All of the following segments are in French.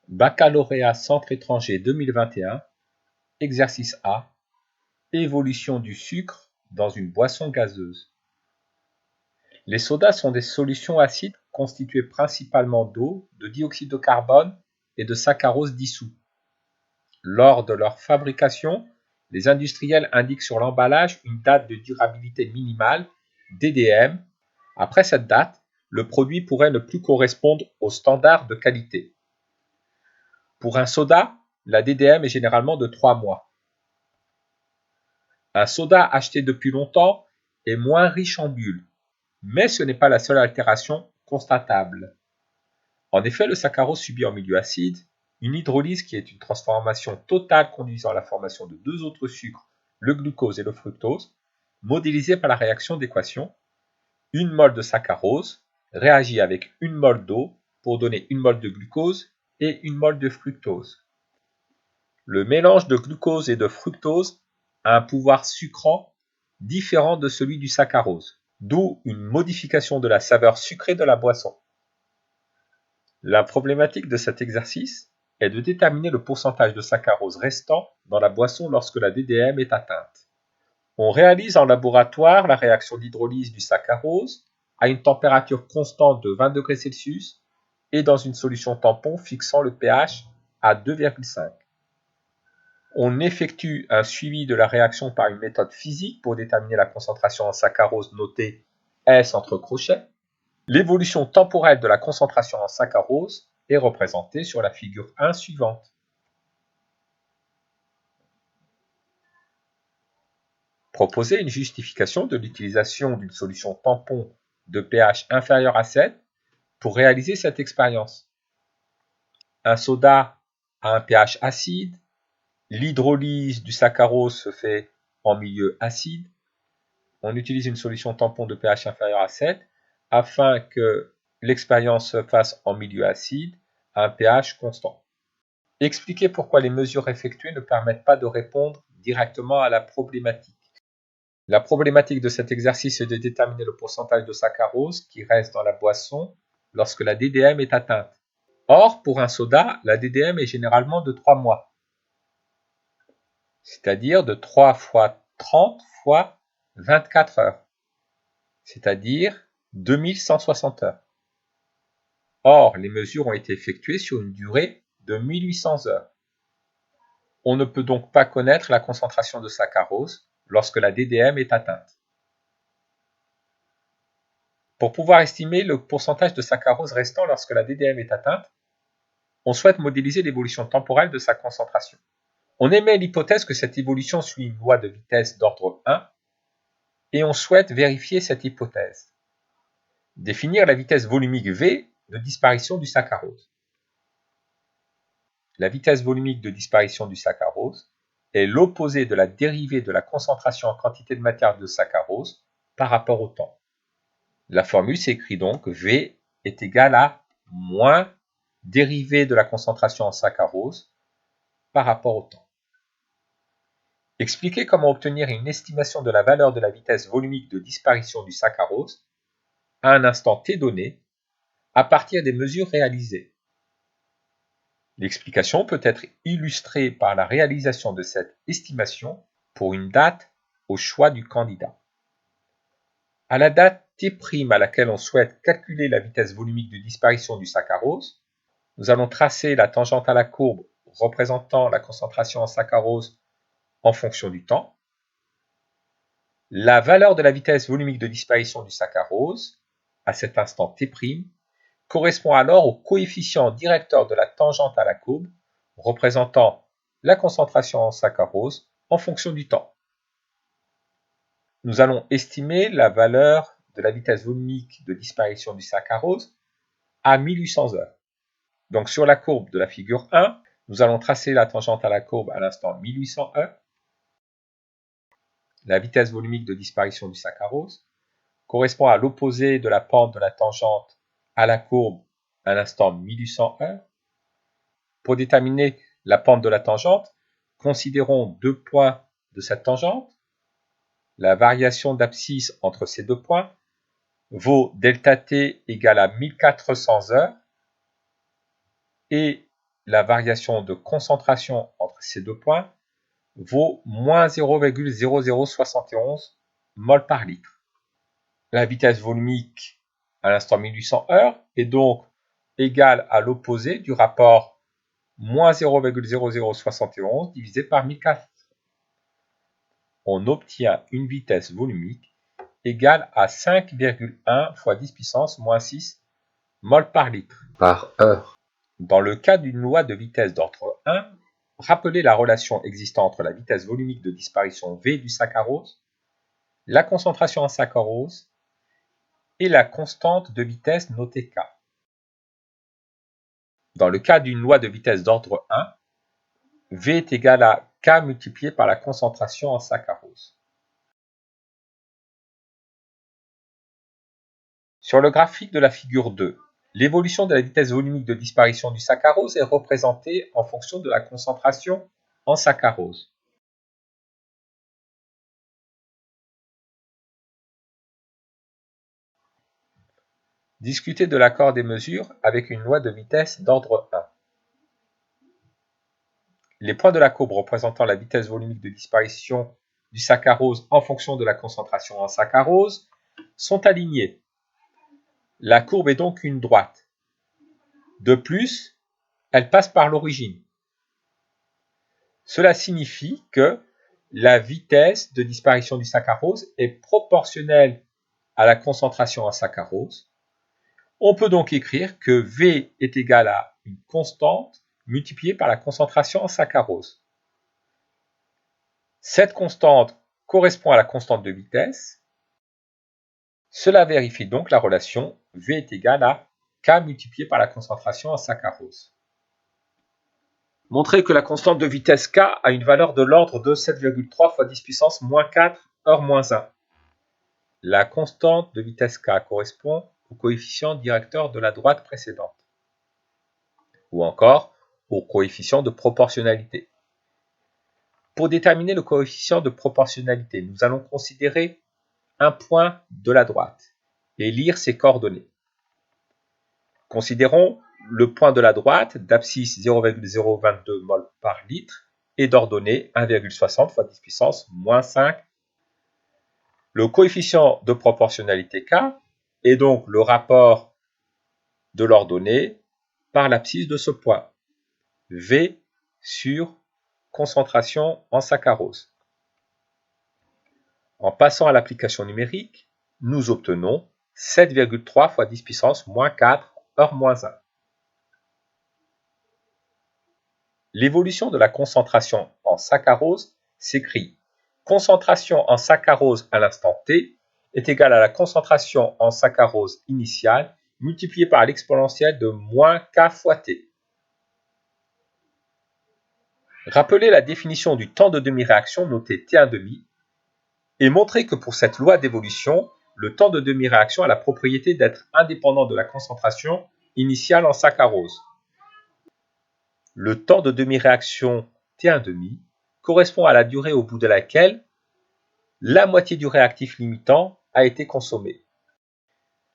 Baccalauréat Centre étranger 2021, exercice A, évolution du sucre dans une boisson gazeuse. Les sodas sont des solutions acides constituées principalement d'eau, de dioxyde de carbone et de saccharose dissous. Lors de leur fabrication, les industriels indiquent sur l'emballage une date de durabilité minimale, DDM. Après cette date, le produit pourrait ne plus correspondre aux standards de qualité. Pour un soda, la DDM est généralement de 3 mois. Un soda acheté depuis longtemps est moins riche en bulles, mais ce n'est pas la seule altération constatable. En effet, le saccharose subit en milieu acide une hydrolyse qui est une transformation totale conduisant à la formation de deux autres sucres, le glucose et le fructose, modélisés par la réaction d'équation. Une mole de saccharose réagit avec une mole d'eau pour donner une mole de glucose et une mole de fructose. Le mélange de glucose et de fructose a un pouvoir sucrant différent de celui du saccharose, d'où une modification de la saveur sucrée de la boisson. La problématique de cet exercice est de déterminer le pourcentage de saccharose restant dans la boisson lorsque la DDM est atteinte. On réalise en laboratoire la réaction d'hydrolyse du saccharose à une température constante de 20 degrés Celsius et dans une solution tampon fixant le pH à 2,5. On effectue un suivi de la réaction par une méthode physique pour déterminer la concentration en saccharose notée S entre crochets. L'évolution temporelle de la concentration en saccharose est représentée sur la figure 1 suivante. Proposer une justification de l'utilisation d'une solution tampon de pH inférieur à 7 pour réaliser cette expérience. Un soda a un pH acide, l'hydrolyse du saccharose se fait en milieu acide. On utilise une solution tampon de pH inférieur à 7 afin que l'expérience se fasse en milieu acide à un pH constant. Expliquer pourquoi les mesures effectuées ne permettent pas de répondre directement à la problématique. La problématique de cet exercice est de déterminer le pourcentage de saccharose qui reste dans la boisson lorsque la DDM est atteinte. Or, pour un soda, la DDM est généralement de 3 mois, c'est-à-dire de 3 fois 30 fois 24 heures, c'est-à-dire 2160 heures. Or, les mesures ont été effectuées sur une durée de 1800 heures. On ne peut donc pas connaître la concentration de saccharose lorsque la DDM est atteinte. Pour pouvoir estimer le pourcentage de saccharose restant lorsque la DDM est atteinte, on souhaite modéliser l'évolution temporelle de sa concentration. On émet l'hypothèse que cette évolution suit une loi de vitesse d'ordre 1 et on souhaite vérifier cette hypothèse. Définir la vitesse volumique V de disparition du saccharose. La vitesse volumique de disparition du saccharose est l'opposé de la dérivée de la concentration en quantité de matière de saccharose par rapport au temps. La formule s'écrit donc V est égal à moins dérivée de la concentration en saccharose par rapport au temps. Expliquer comment obtenir une estimation de la valeur de la vitesse volumique de disparition du saccharose à un instant t donné à partir des mesures réalisées. L'explication peut être illustrée par la réalisation de cette estimation pour une date au choix du candidat. À la date t' à laquelle on souhaite calculer la vitesse volumique de disparition du saccharose, nous allons tracer la tangente à la courbe représentant la concentration en saccharose en fonction du temps. La valeur de la vitesse volumique de disparition du saccharose, à cet instant t', correspond alors au coefficient directeur de la tangente à la courbe, représentant la concentration en saccharose en fonction du temps. Nous allons estimer la valeur de la vitesse volumique de disparition du saccharose à 1800 heures. Donc sur la courbe de la figure 1, nous allons tracer la tangente à la courbe à l'instant 1800 heures. La vitesse volumique de disparition du saccharose correspond à l'opposé de la pente de la tangente à la courbe à l'instant 1800 heures. Pour déterminer la pente de la tangente, considérons deux points de cette tangente. La variation d'abscisse entre ces deux points vaut delta t égale à 1400 heures et la variation de concentration entre ces deux points vaut moins 0,0071 mol par litre. La vitesse volumique à l'instant 1800 heures est donc égale à l'opposé du rapport moins 0,0071 divisé par 1004. On obtient une vitesse volumique égale à 5,1 fois 10 puissance moins 6 mol par litre par heure. Dans le cas d'une loi de vitesse d'ordre 1, rappelez la relation existant entre la vitesse volumique de disparition V du saccharose, la concentration en saccharose et la constante de vitesse notée K. Dans le cas d'une loi de vitesse d'ordre 1, V est égal à K multiplié par la concentration en saccharose. Sur le graphique de la figure 2, l'évolution de la vitesse volumique de disparition du saccharose est représentée en fonction de la concentration en saccharose. Discuter de l'accord des mesures avec une loi de vitesse d'ordre 1. Les points de la courbe représentant la vitesse volumique de disparition du saccharose en fonction de la concentration en saccharose sont alignés. La courbe est donc une droite. De plus, elle passe par l'origine. Cela signifie que la vitesse de disparition du saccharose est proportionnelle à la concentration en saccharose. On peut donc écrire que V est égal à une constante multipliée par la concentration en saccharose. Cette constante correspond à la constante de vitesse. Cela vérifie donc la relation V est égal à K multiplié par la concentration en saccharose. Montrez que la constante de vitesse K a une valeur de l'ordre de 7,3 fois 10 puissance moins 4 heure moins 1. La constante de vitesse K correspond au coefficient directeur de la droite précédente, ou encore au coefficient de proportionnalité. Pour déterminer le coefficient de proportionnalité, nous allons considérer un point de la droite et lire ses coordonnées. Considérons le point de la droite d'abscisse 0,022 mol par litre et d'ordonnée 1,60 fois 10 puissance moins 5. Le coefficient de proportionnalité K est donc le rapport de l'ordonnée par l'abscisse de ce point, V sur concentration en saccharose. En passant à l'application numérique, nous obtenons 7,3 fois 10 puissance moins 4 heure moins 1. L'évolution de la concentration en saccharose s'écrit concentration en saccharose à l'instant t est égale à la concentration en saccharose initiale multipliée par l'exponentielle de moins k fois t. Rappelez la définition du temps de demi-réaction noté T1,5 et montrez que pour cette loi d'évolution, le temps de demi-réaction a la propriété d'être indépendant de la concentration initiale en saccharose. Le temps de demi-réaction T1,5 correspond à la durée au bout de laquelle la moitié du réactif limitant a été consommé.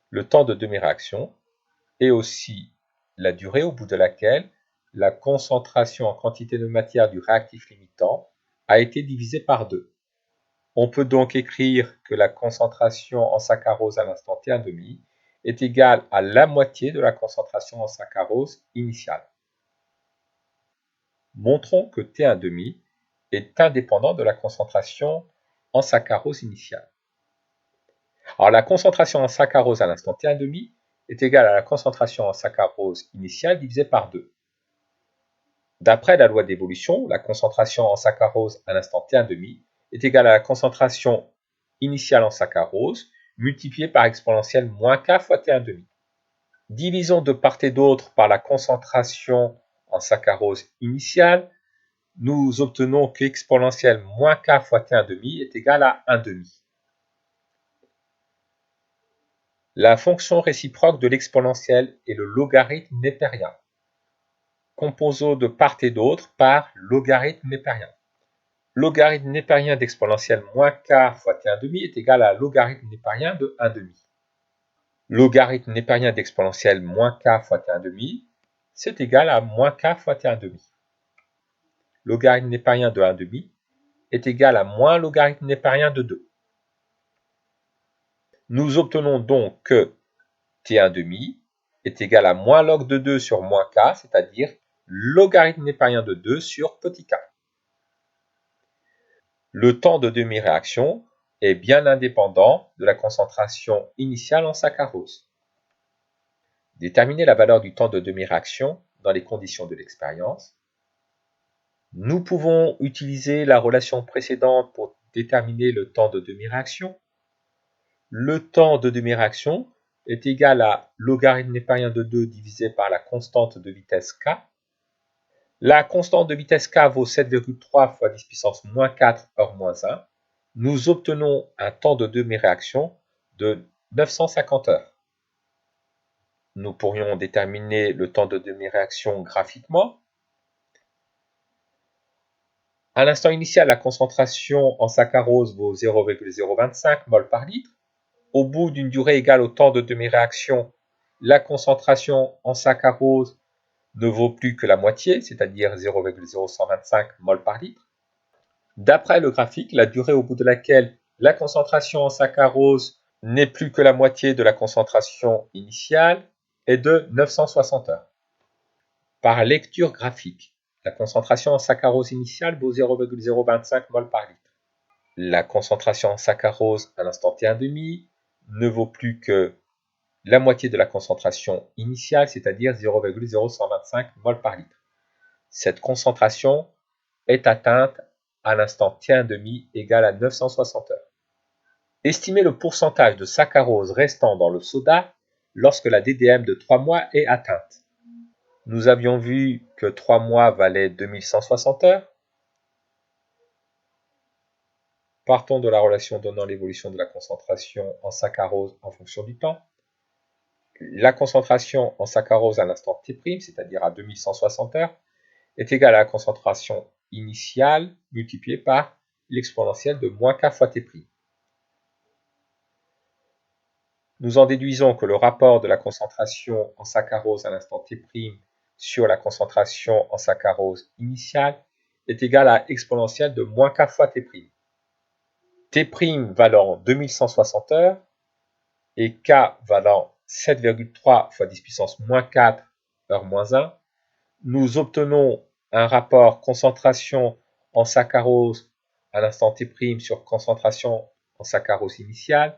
Le temps de demi-réaction est aussi la durée au bout de laquelle la concentration en quantité de matière du réactif limitant a été divisée par 2. On peut donc écrire que la concentration en saccharose à l'instant T1,5 est égale à la moitié de la concentration en saccharose initiale. Montrons que T1,5 est indépendant de la concentration en saccharose initiale. Alors la concentration en saccharose à l'instant T1,5 est égale à la concentration en saccharose initiale divisée par 2. D'après la loi d'évolution, la concentration en saccharose à l'instant T1,5 est égale à la concentration initiale en saccharose multipliée par exponentielle moins k fois T1,5. Divisons de part et d'autre par la concentration en saccharose initiale, nous obtenons que exponentielle moins k fois T1,5 est égale à 1,5. La fonction réciproque de l'exponentielle est le logarithme népérien. Composons de part et d'autre par logarithme népérien. Logarithme népérien d'exponentielle moins k fois T1,5 est égal à logarithme népérien de 1,5. Logarithme népérien d'exponentielle moins k fois T1,5, c'est égal à moins k fois t1,5. Logarithme népérien de 1,5 est égal à moins logarithme népérien de 2. Nous obtenons donc que t1,5 est égal à moins log de 2 sur moins k, c'est-à-dire logarithme népérien de 2 sur petit k. Le temps de demi-réaction est bien indépendant de la concentration initiale en saccharose. Déterminer la valeur du temps de demi-réaction dans les conditions de l'expérience. Nous pouvons utiliser la relation précédente pour déterminer le temps de demi-réaction. Le temps de demi-réaction est égal à logarithme népérien de 2 divisé par la constante de vitesse k. La constante de vitesse k vaut 7,3 fois 10 puissance moins 4 heure moins 1. Nous obtenons un temps de demi-réaction de 950 heures. Nous pourrions déterminer le temps de demi-réaction graphiquement. À l'instant initial, la concentration en saccharose vaut 0,025 mol par litre. Au bout d'une durée égale au temps de demi-réaction, la concentration en saccharose ne vaut plus que la moitié, c'est-à-dire 0,0125 mol par litre. D'après le graphique, la durée au bout de laquelle la concentration en saccharose n'est plus que la moitié de la concentration initiale est de 960 heures. Par lecture graphique, la concentration en saccharose initiale vaut 0,025 mol par litre. La concentration en saccharose à l'instant t1,5 ne vaut plus que la moitié de la concentration initiale, c'est-à-dire 0,0125 mol par litre. Cette concentration est atteinte à l'instant t1,5 égale à 960 heures. Estimer le pourcentage de saccharose restant dans le soda lorsque la DDM de 3 mois est atteinte. Nous avions vu que 3 mois valait 2160 heures. Partons de la relation donnant l'évolution de la concentration en saccharose en fonction du temps. La concentration en saccharose à l'instant t', c'est-à-dire à 2160 heures, est égale à la concentration initiale multipliée par l'exponentielle de moins k fois t'. Nous en déduisons que le rapport de la concentration en saccharose à l'instant t' sur la concentration en saccharose initiale est égal à exponentielle de moins k fois t'. T' valant 2160 heures et K valant 7,3 fois 10 puissance moins 4 heure moins 1, nous obtenons un rapport concentration en saccharose à l'instant T' sur concentration en saccharose initiale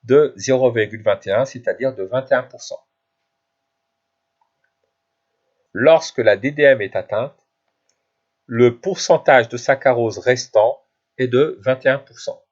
de 0,21, c'est-à-dire de 21%. Lorsque la DDM est atteinte, le pourcentage de saccharose restant est de 21%.